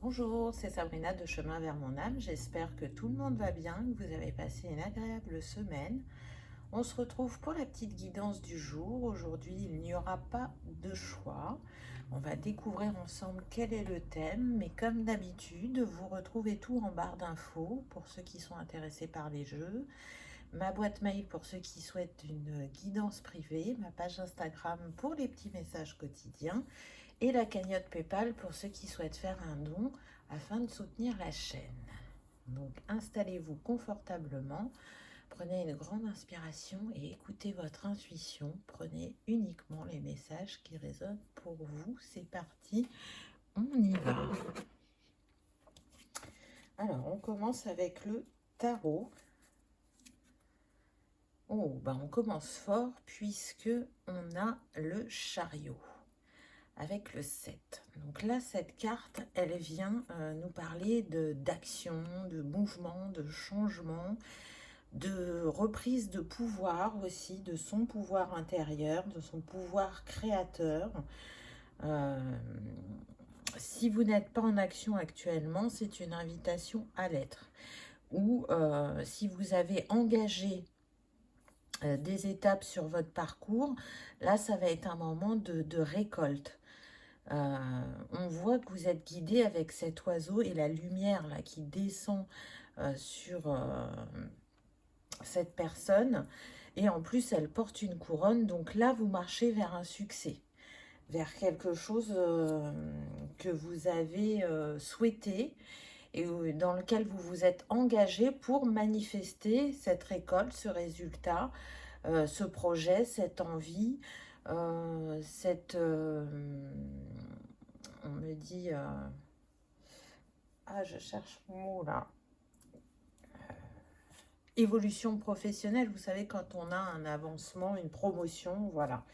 Bonjour, c'est Sabrina de Chemin vers mon âme. J'espère que tout le monde va bien, que vous avez passé une agréable semaine. On se retrouve pour la petite guidance du jour. Aujourd'hui, il n'y aura pas de choix. On va découvrir ensemble quel est le thème, mais comme d'habitude, vous retrouvez tout en barre d'infos pour ceux qui sont intéressés par les jeux, ma boîte mail pour ceux qui souhaitent une guidance privée, ma page Instagram pour les petits messages quotidiens et la cagnotte PayPal pour ceux qui souhaitent faire un don afin de soutenir la chaîne. Donc installez-vous confortablement, prenez une grande inspiration et écoutez votre intuition. Prenez uniquement les messages qui résonnent pour vous. C'est parti, on y va. Alors on commence avec le tarot. Oh, on commence fort puisque on a le chariot avec le 7. Donc là, cette carte, elle vient nous parler d'action, de mouvement, de changement, de reprise de pouvoir aussi, de son pouvoir intérieur, de son pouvoir créateur. Si vous n'êtes pas en action actuellement, c'est une invitation à l'être. Ou si vous avez engagé des étapes sur votre parcours, là, ça va être un moment de récolte. On voit que vous êtes guidé avec cet oiseau et la lumière là qui descend sur cette personne. Et en plus, elle porte une couronne. Donc là, vous marchez vers un succès, vers quelque chose que vous avez souhaité et dans lequel vous vous êtes engagé pour manifester cette récolte, ce résultat, ce projet, cette envie, on me dit, je cherche mon mot là, évolution professionnelle, vous savez, quand on a un avancement, une promotion, voilà.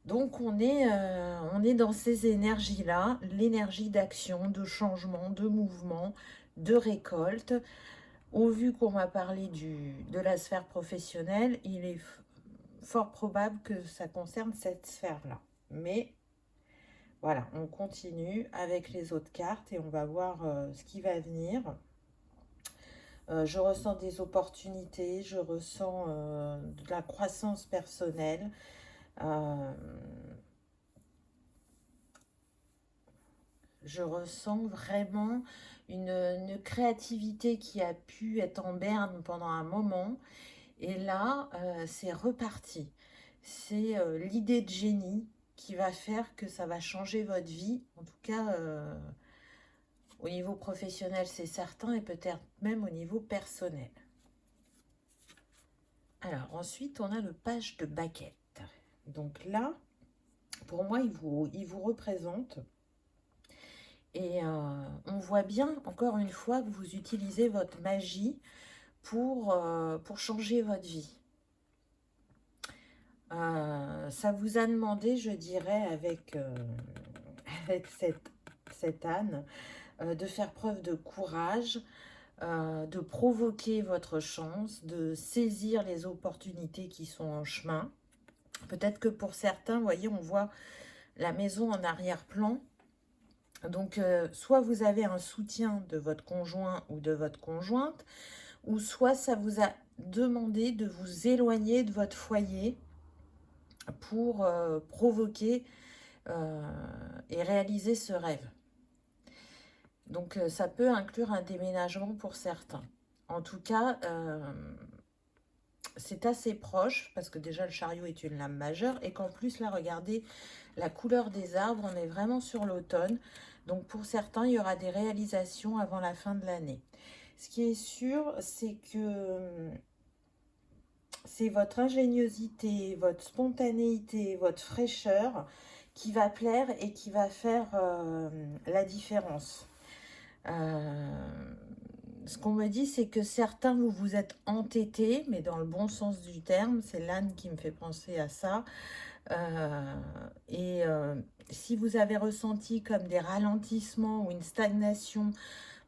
Donc on est dans ces énergies-là, l'énergie d'action, de changement, de mouvement, de récolte. Au vu qu'on m'a parlé de la sphère professionnelle, il est fort probable que ça concerne cette sphère-là. Mais voilà, on continue avec les autres cartes et on va voir ce qui va venir. Je ressens des opportunités, je ressens de la croissance personnelle. Je ressens vraiment une créativité qui a pu être en berne pendant un moment. Et là, c'est reparti. C'est l'idée de génie qui va faire que ça va changer votre vie. En tout cas, au niveau professionnel, c'est certain, et peut-être même au niveau personnel. Alors, ensuite, on a le page de baguette. Donc là, pour moi, il vous représente. Et on voit bien, encore une fois, que vous utilisez votre magie pour changer votre vie. Ça vous a demandé, je dirais, avec cette âne, de faire preuve de courage, de provoquer votre chance, de saisir les opportunités qui sont en chemin. Peut-être que pour certains, vous voyez, on voit la maison en arrière-plan. Donc, soit vous avez un soutien de votre conjoint ou de votre conjointe, ou soit ça vous a demandé de vous éloigner de votre foyer pour provoquer et réaliser ce rêve. Donc, ça peut inclure un déménagement pour certains. En tout cas, c'est assez proche, parce que déjà le chariot est une lame majeure, et qu'en plus, là, regardez la couleur des arbres, on est vraiment sur l'automne. Donc, pour certains, il y aura des réalisations avant la fin de l'année. Ce qui est sûr, c'est que c'est votre ingéniosité, votre spontanéité, votre fraîcheur qui va plaire et qui va faire la différence. Ce qu'on me dit, c'est que certains, vous vous êtes entêtés, mais dans le bon sens du terme, c'est l'âne qui me fait penser à ça. Si vous avez ressenti comme des ralentissements ou une stagnation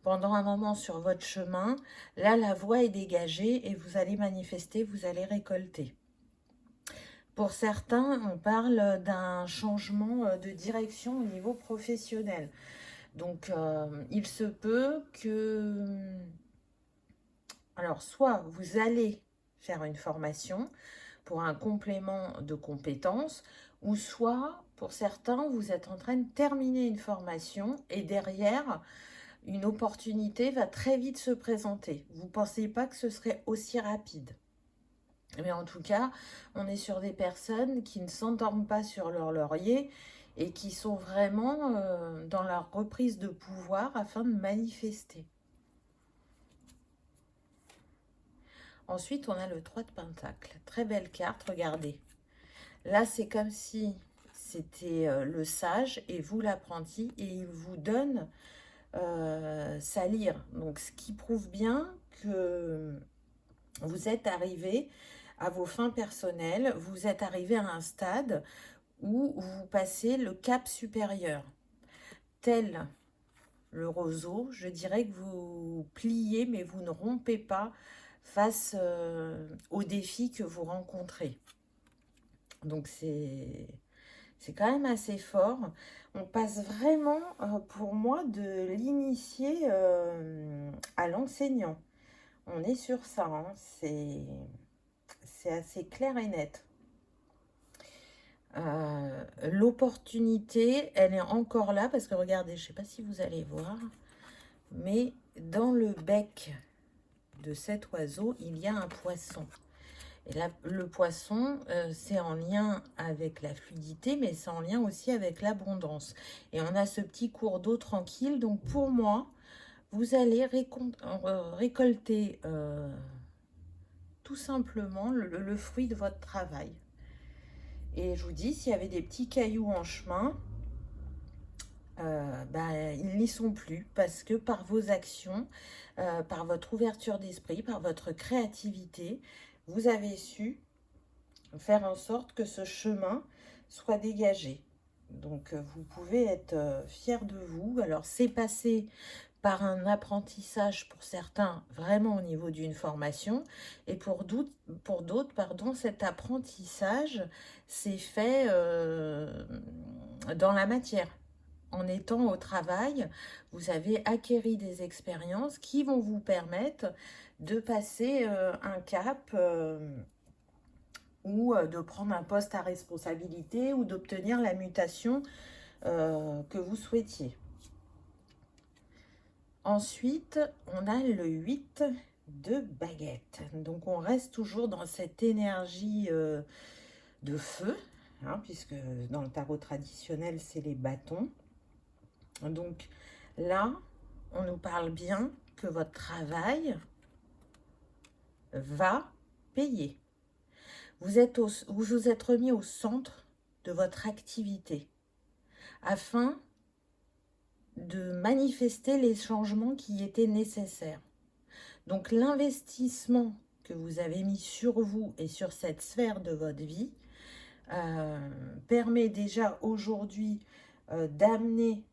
pendant un moment sur votre chemin, là, la voie est dégagée et vous allez manifester, vous allez récolter. Pour certains, on parle d'un changement de direction au niveau professionnel. Donc, il se peut que... Alors, soit vous allez faire une formation pour un complément de compétences, ou soit, pour certains, vous êtes en train de terminer une formation et derrière, une opportunité va très vite se présenter. Vous ne pensez pas que ce serait aussi rapide. Mais en tout cas, on est sur des personnes qui ne s'endorment pas sur leur laurier et qui sont vraiment dans leur reprise de pouvoir afin de manifester. Ensuite, on a le 3 de Pentacle. Très belle carte, regardez. Là, c'est comme si c'était le sage et vous l'apprenti, et il vous donne sa lyre. Donc, ce qui prouve bien que vous êtes arrivé à vos fins personnelles, vous êtes arrivé à un stade où vous passez le cap supérieur. Tel le roseau, je dirais que vous pliez, mais vous ne rompez pas face aux défis que vous rencontrez. Donc c'est quand même assez fort. On passe vraiment, pour moi, de l'initié à l'enseignant. On est sur ça, hein. C'est assez clair et net. L'opportunité, elle est encore là parce que regardez, je ne sais pas si vous allez voir, mais dans le bec de cet oiseau, il y a un poisson. Et là, le poisson, c'est en lien avec la fluidité, mais c'est en lien aussi avec l'abondance. Et on a ce petit cours d'eau tranquille. Donc pour moi, vous allez récolter tout simplement le fruit de votre travail. Et je vous dis, s'il y avait des petits cailloux en chemin, ils n'y sont plus parce que par vos actions, par votre ouverture d'esprit, par votre créativité, vous avez su faire en sorte que ce chemin soit dégagé. Donc, vous pouvez être fier de vous. Alors, c'est passé par un apprentissage pour certains, vraiment au niveau d'une formation, et pour d'autres, pardon, cet apprentissage s'est fait dans la matière. En étant au travail, vous avez acquéri des expériences qui vont vous permettre de passer un cap ou de prendre un poste à responsabilité ou d'obtenir la mutation que vous souhaitiez. Ensuite, on a le 8 de baguette. Donc, on reste toujours dans cette énergie de feu, hein, puisque dans le tarot traditionnel, c'est les bâtons. Donc, là, on nous parle bien que votre travail va payer. Vous vous êtes remis au centre de votre activité afin de manifester les changements qui étaient nécessaires. Donc l'investissement que vous avez mis sur vous et sur cette sphère de votre vie permet déjà aujourd'hui d'amener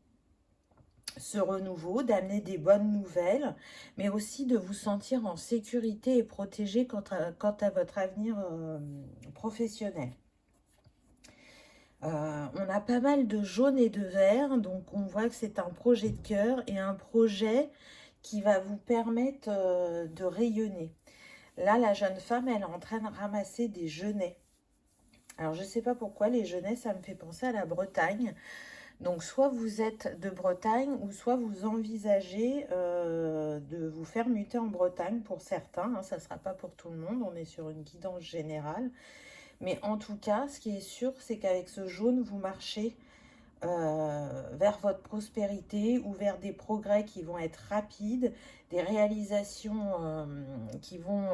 ce renouveau, d'amener des bonnes nouvelles, mais aussi de vous sentir en sécurité et protégé quant à votre avenir professionnel. On a pas mal de jaune et de vert, donc on voit que c'est un projet de cœur et un projet qui va vous permettre de rayonner. Là, la jeune femme, elle est en train de ramasser des genêts. Alors, je ne sais pas pourquoi, les genêts, ça me fait penser à la Bretagne. Donc, soit vous êtes de Bretagne, ou soit vous envisagez de vous faire muter en Bretagne pour certains. Hein, ça ne sera pas pour tout le monde, on est sur une guidance générale. Mais en tout cas, ce qui est sûr, c'est qu'avec ce jaune, vous marchez vers votre prospérité ou vers des progrès qui vont être rapides, des réalisations qui vont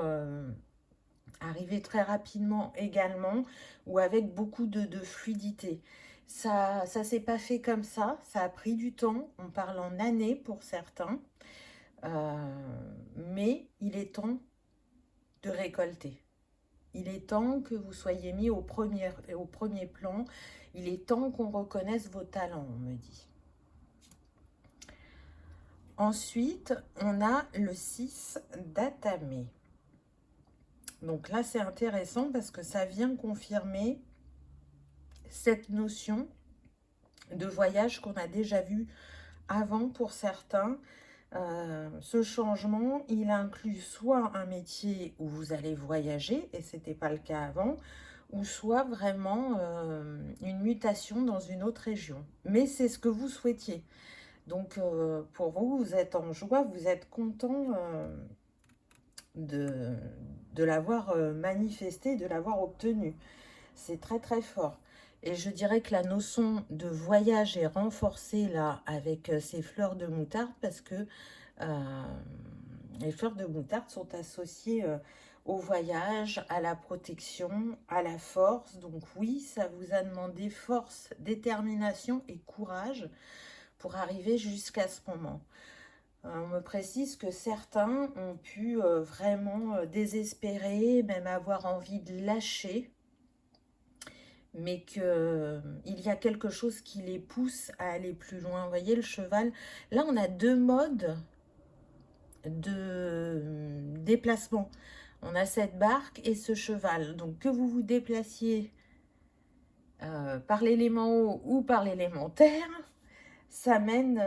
arriver très rapidement également, ou avec beaucoup de fluidité. Ça s'est pas fait comme ça a pris du temps, on parle en années pour certains, mais il est temps de récolter. Il est temps que vous soyez mis au premier plan. Il est temps qu'on reconnaisse vos talents, on me dit. Ensuite, on a le 6 d'Atamé. Donc là, c'est intéressant parce que ça vient confirmer cette notion de voyage qu'on a déjà vu avant pour certains. Ce changement, il inclut soit un métier où vous allez voyager, et ce n'était pas le cas avant, ou soit vraiment une mutation dans une autre région. Mais c'est ce que vous souhaitiez. Donc pour vous, vous êtes en joie, vous êtes content de, de l'avoir manifesté, de l'avoir obtenu. C'est très très fort. Et je dirais que la notion de voyage est renforcée là avec ces fleurs de moutarde parce que les fleurs de moutarde sont associées au voyage, à la protection, à la force. Donc oui, ça vous a demandé force, détermination et courage pour arriver jusqu'à ce moment. On me précise que certains ont pu vraiment désespérer, même avoir envie de lâcher, mais qu'il y a quelque chose qui les pousse à aller plus loin. Vous voyez le cheval, là on a deux modes de déplacement. On a cette barque et ce cheval. Donc que vous vous déplaciez par l'élément eau ou par l'élément terre, ça vous mène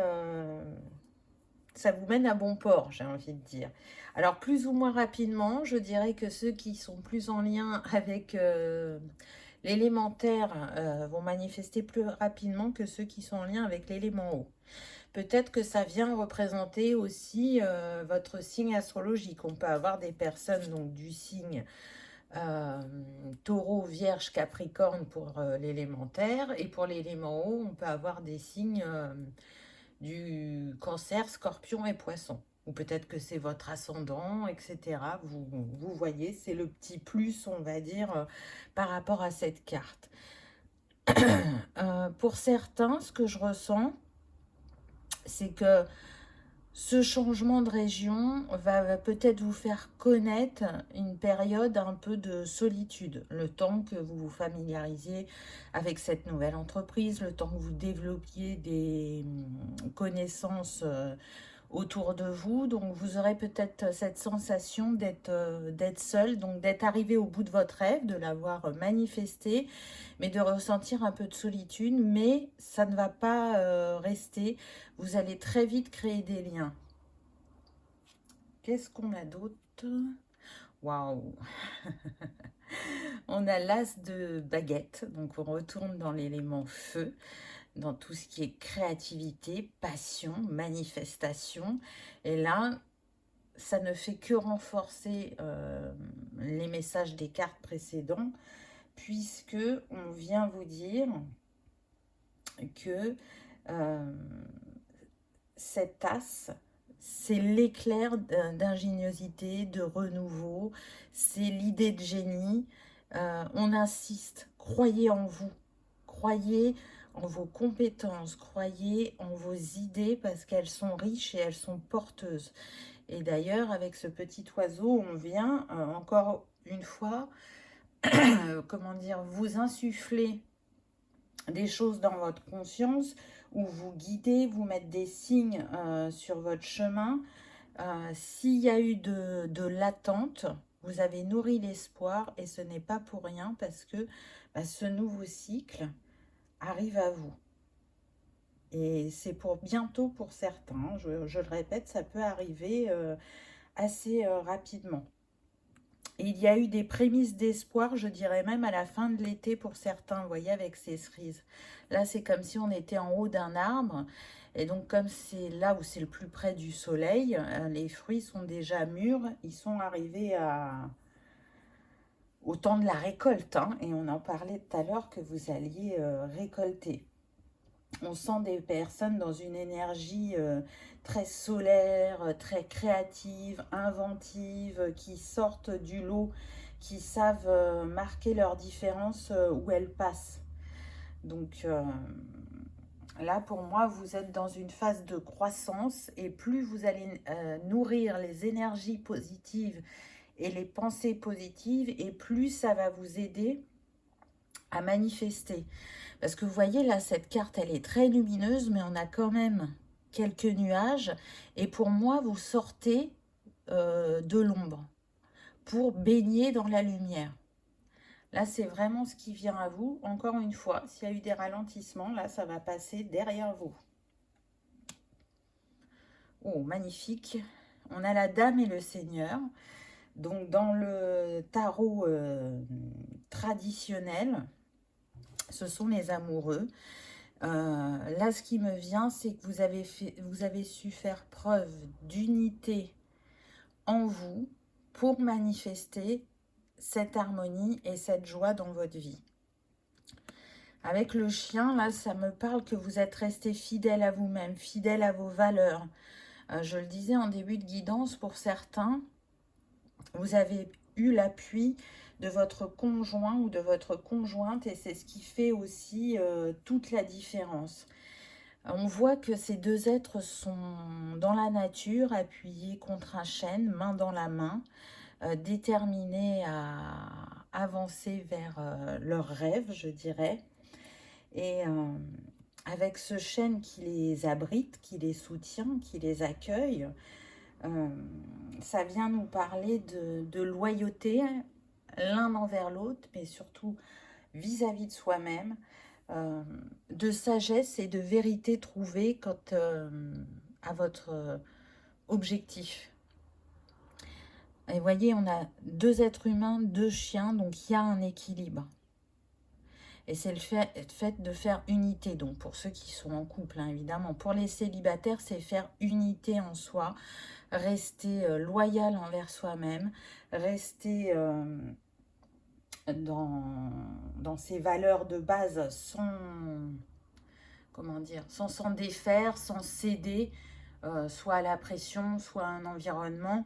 à bon port, j'ai envie de dire. Alors plus ou moins rapidement, je dirais que ceux qui sont plus en lien avec l'élémentaire vont manifester plus rapidement que ceux qui sont en lien avec l'élément eau. Peut-être que ça vient représenter aussi votre signe astrologique. On peut avoir des personnes donc du signe Taureau, Vierge, Capricorne pour l'élémentaire. Et pour l'élément eau, on peut avoir des signes du Cancer, Scorpion et Poisson. Ou peut-être que c'est votre ascendant, etc. Vous voyez, c'est le petit plus, on va dire, par rapport à cette carte. Pour certains, ce que je ressens, c'est que ce changement de région va peut-être vous faire connaître une période un peu de solitude, le temps que vous vous familiarisiez avec cette nouvelle entreprise, le temps que vous développiez des connaissances autour de vous. Donc vous aurez peut-être cette sensation d'être seul, donc d'être arrivé au bout de votre rêve, de l'avoir manifesté, mais de ressentir un peu de solitude, mais ça ne va pas rester. Vous allez très vite créer des liens. Qu'est-ce qu'on a d'autre? Waouh. On a l'as de baguette, donc on retourne dans l'élément feu, dans tout ce qui est créativité, passion, manifestation. Et là, ça ne fait que renforcer les messages des cartes précédents, puisque on vient vous dire que cette tasse, c'est l'éclair d'ingéniosité, de renouveau, c'est l'idée de génie. On insiste, croyez en vous, croyez en vos compétences, croyez en vos idées parce qu'elles sont riches et elles sont porteuses. Et d'ailleurs, avec ce petit oiseau, on vient encore une fois, comment dire, vous insuffler des choses dans votre conscience ou vous guider, vous mettre des signes sur votre chemin. S'il y a eu de l'attente, vous avez nourri l'espoir et ce n'est pas pour rien parce que ce nouveau cycle arrive à vous. Et c'est pour bientôt pour certains. Je le répète, ça peut arriver assez rapidement. Et il y a eu des prémices d'espoir, je dirais même à la fin de l'été pour certains, vous voyez, avec ces cerises. Là, c'est comme si on était en haut d'un arbre. Et donc, comme c'est là où c'est le plus près du soleil, les fruits sont déjà mûrs. Ils sont arrivés au temps de la récolte. Hein, et on en parlait tout à l'heure que vous alliez récolter. On sent des personnes dans une énergie très solaire, très créative, inventive, qui sortent du lot, qui savent marquer leur différence où elles passent. Donc là, pour moi, vous êtes dans une phase de croissance et plus vous allez nourrir les énergies positives et les pensées positives et plus ça va vous aider à manifester. Parce que vous voyez là, cette carte, elle est très lumineuse, mais on a quand même quelques nuages. Et pour moi, vous sortez de l'ombre pour baigner dans la lumière. Là, c'est vraiment ce qui vient à vous. Encore une fois, s'il y a eu des ralentissements, là, ça va passer derrière vous. Oh, magnifique. On a la dame et le seigneur. Donc, dans le tarot traditionnel, ce sont les amoureux. Là, ce qui me vient, c'est que vous avez su faire preuve d'unité en vous pour manifester cette harmonie et cette joie dans votre vie. Avec le chien, là, ça me parle que vous êtes resté fidèle à vous-même, fidèle à vos valeurs. Je le disais en début de guidance, pour certains, vous avez eu l'appui de votre conjoint ou de votre conjointe et c'est ce qui fait aussi toute la différence. On voit que ces deux êtres sont dans la nature, appuyés contre un chêne, main dans la main, déterminés à avancer vers leurs rêves, je dirais. Et avec ce chêne qui les abrite, qui les soutient, qui les accueille, ça vient nous parler de loyauté l'un envers l'autre, mais surtout vis-à-vis de soi-même, de sagesse et de vérité trouvée quant à votre objectif. Et vous voyez, on a deux êtres humains, deux chiens, donc il y a un équilibre. Et c'est le fait de faire unité, donc pour ceux qui sont en couple, hein, évidemment. Pour les célibataires, c'est faire unité en soi, rester loyal envers soi-même, rester dans ses valeurs de base sans, comment dire, sans s'en défaire, sans céder, soit à la pression, soit à un environnement.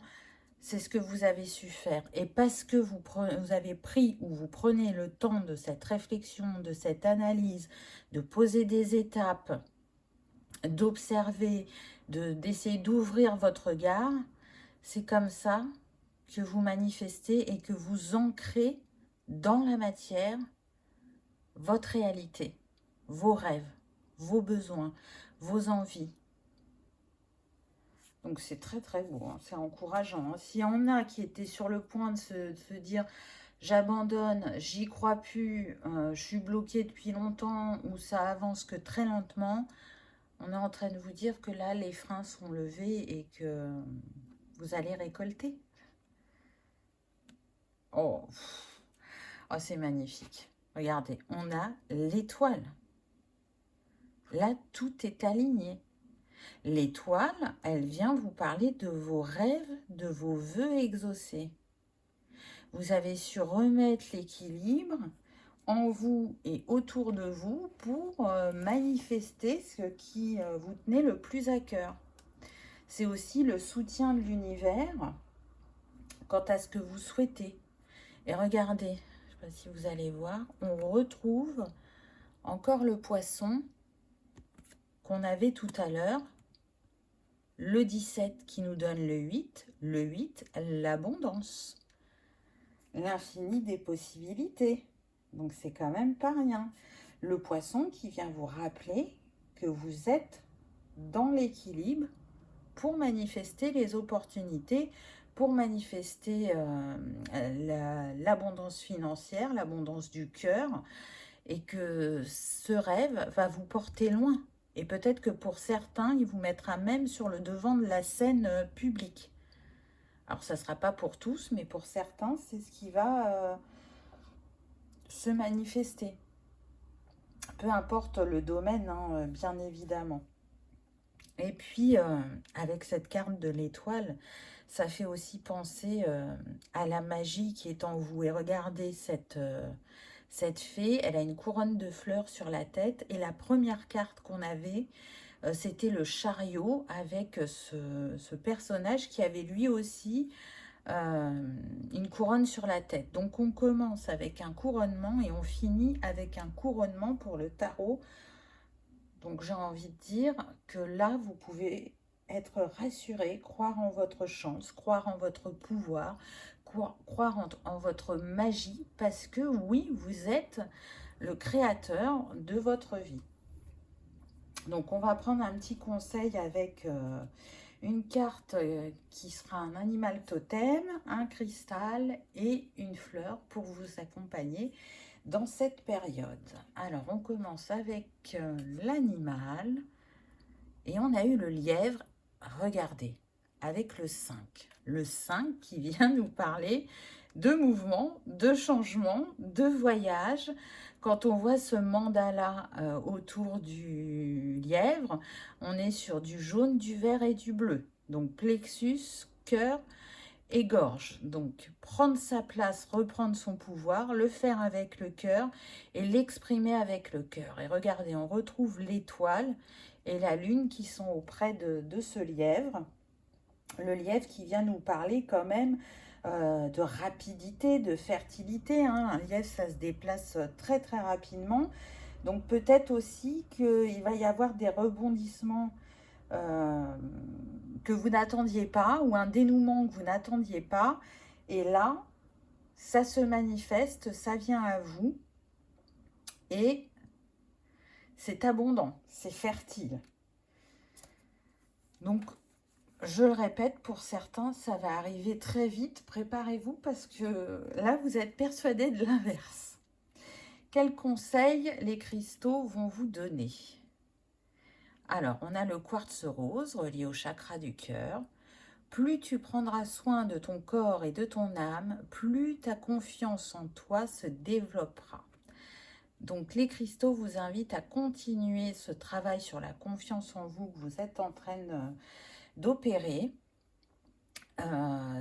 C'est ce que vous avez su faire. Et parce que vous avez pris ou vous prenez le temps de cette réflexion, de cette analyse, de poser des étapes, d'observer, d'essayer d'ouvrir votre regard, c'est comme ça que vous manifestez et que vous ancrez dans la matière votre réalité, vos rêves, vos besoins, vos envies. Donc c'est très très beau, hein, c'est encourageant. Hein. S'il y en a qui étaient sur le point de se dire j'abandonne, j'y crois plus, je suis bloqué depuis longtemps ou ça avance que très lentement, on est en train de vous dire que là les freins sont levés et que vous allez récolter. Oh, oh c'est magnifique. Regardez, on a l'étoile. Là, tout est aligné. L'étoile, elle vient vous parler de vos rêves, de vos vœux exaucés. Vous avez su remettre l'équilibre en vous et autour de vous pour manifester ce qui vous tenait le plus à cœur. C'est aussi le soutien de l'univers quant à ce que vous souhaitez. Et regardez, je ne sais pas si vous allez voir, on retrouve encore le poisson qu'on avait tout à l'heure. Le 17 qui nous donne le 8, l'abondance, l'infini des possibilités. Donc c'est quand même pas rien. Le poisson qui vient vous rappeler que vous êtes dans l'équilibre pour manifester les opportunités, pour manifester l'abondance financière, l'abondance du cœur, et que ce rêve va vous porter loin. Et peut-être que pour certains, il vous mettra même sur le devant de la scène publique. Alors, ça ne sera pas pour tous, mais pour certains, c'est ce qui va se manifester. Peu importe le domaine, hein, bien évidemment. Et puis, avec cette carte de l'étoile, ça fait aussi penser à la magie qui est en vous. Et regardez cette fée, elle a une couronne de fleurs sur la tête. Et la première carte qu'on avait, c'était le chariot avec ce personnage qui avait lui aussi une couronne sur la tête. Donc on commence avec un couronnement et on finit avec un couronnement pour le tarot. Donc j'ai envie de dire que là, vous pouvez être rassuré, croire en votre chance, croire en votre pouvoir, croire en votre magie, parce que oui, vous êtes le créateur de votre vie. Donc on va prendre un petit conseil avec une carte qui sera un animal totem, un cristal et une fleur pour vous accompagner dans cette période. Alors on commence avec l'animal et on a eu le lièvre. regardez, avec le 5. Le 5 qui vient nous parler de mouvement, de changement, de voyage. Quand on voit ce mandala autour du lièvre, on est sur du jaune, du vert et du bleu. Donc plexus, cœur et gorge. Donc prendre sa place, reprendre son pouvoir, le faire avec le cœur et l'exprimer avec le cœur. Et regardez, on retrouve l'étoile et la lune qui sont auprès de ce lièvre. Le lièvre qui vient nous parler quand même de rapidité, de fertilité. Hein. Un lièvre, ça se déplace très très rapidement. Donc peut-être aussi qu'il va y avoir des rebondissements que vous n'attendiez pas ou un dénouement que vous n'attendiez pas. Et là, ça se manifeste, ça vient à vous et c'est abondant, c'est fertile. Donc, je le répète, pour certains, ça va arriver très vite. Préparez-vous parce que là, vous êtes persuadés de l'inverse. Quels conseils les cristaux vont vous donner? Alors, on a le quartz rose relié au chakra du cœur. Plus tu prendras soin de ton corps et de ton âme, plus ta confiance en toi se développera. Donc, les cristaux vous invitent à continuer ce travail sur la confiance en vous que vous êtes en train d'opérer.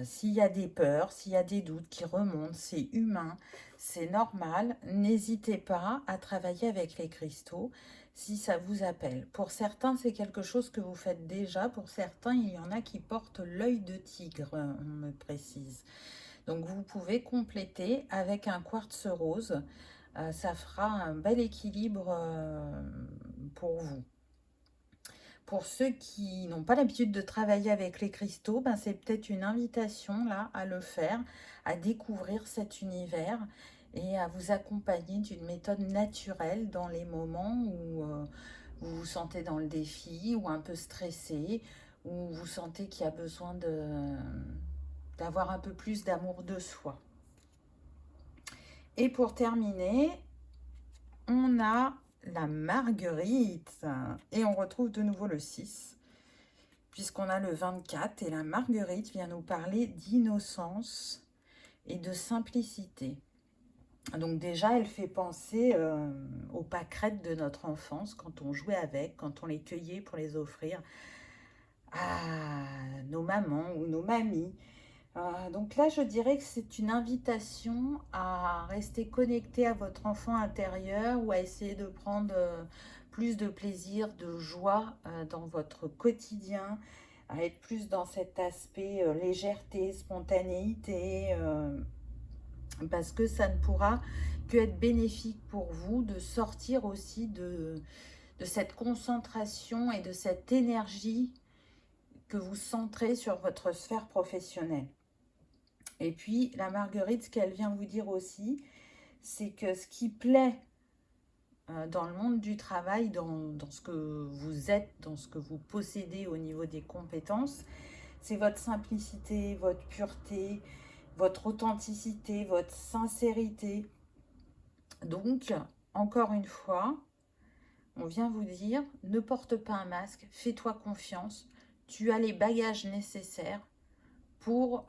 S'il y a des peurs, s'il y a des doutes qui remontent, c'est humain, c'est normal. N'hésitez pas à travailler avec les cristaux si ça vous appelle. Pour certains, c'est quelque chose que vous faites déjà. Pour certains, il y en a qui portent l'œil de tigre, on me précise. Donc, vous pouvez compléter avec un quartz rose. Ça fera un bel équilibre pour vous. Pour ceux qui n'ont pas l'habitude de travailler avec les cristaux, ben c'est peut-être une invitation là à le faire, à découvrir cet univers et à vous accompagner d'une méthode naturelle dans les moments où vous vous sentez dans le défi ou un peu stressé, ou vous sentez qu'il y a besoin d'avoir un peu plus d'amour de soi. Et pour terminer, on a la marguerite et on retrouve de nouveau le 6 puisqu'on a le 24 et la marguerite vient nous parler d'innocence et de simplicité. Donc déjà, elle fait penser aux pâquerettes de notre enfance, quand on jouait avec, quand on les cueillait pour les offrir à nos mamans ou nos mamies. Donc là, je dirais que c'est une invitation à rester connecté à votre enfant intérieur ou à essayer de prendre plus de plaisir, de joie dans votre quotidien, à être plus dans cet aspect légèreté, spontanéité, parce que ça ne pourra que être bénéfique pour vous de sortir aussi de cette concentration et de cette énergie que vous centrez sur votre sphère professionnelle. Et puis, la marguerite, ce qu'elle vient vous dire aussi, c'est que ce qui plaît dans le monde du travail, dans ce que vous êtes, dans ce que vous possédez au niveau des compétences, c'est votre simplicité, votre pureté, votre authenticité, votre sincérité. Donc, encore une fois, on vient vous dire, ne porte pas un masque, fais-toi confiance, tu as les bagages nécessaires pour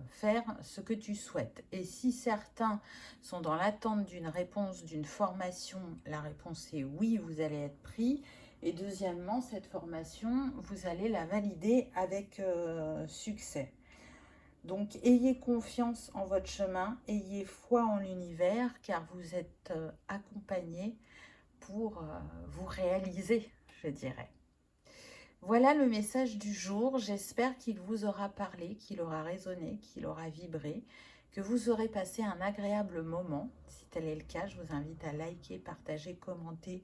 faire ce que tu souhaites. Et si certains sont dans l'attente d'une réponse, d'une formation, la réponse est oui, vous allez être pris. Et deuxièmement, cette formation, vous allez la valider avec succès. Donc, ayez confiance en votre chemin, ayez foi en l'univers, car vous êtes accompagné pour vous réaliser, je dirais. Voilà le message du jour. J'espère qu'il vous aura parlé, qu'il aura résonné, qu'il aura vibré, que vous aurez passé un agréable moment. Si tel est le cas, je vous invite à liker, partager, commenter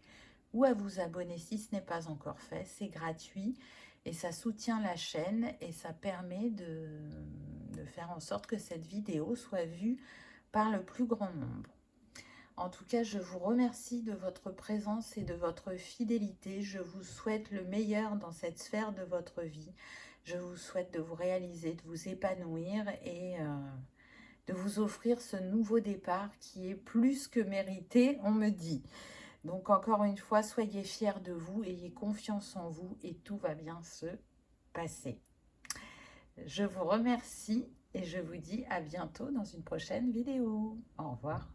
ou à vous abonner si ce n'est pas encore fait. C'est gratuit et ça soutient la chaîne et ça permet de faire en sorte que cette vidéo soit vue par le plus grand nombre. En tout cas, je vous remercie de votre présence et de votre fidélité. Je vous souhaite le meilleur dans cette sphère de votre vie. Je vous souhaite de vous réaliser, de vous épanouir et de vous offrir ce nouveau départ qui est plus que mérité, on me dit. Donc encore une fois, soyez fiers de vous, ayez confiance en vous et tout va bien se passer. Je vous remercie et je vous dis à bientôt dans une prochaine vidéo. Au revoir.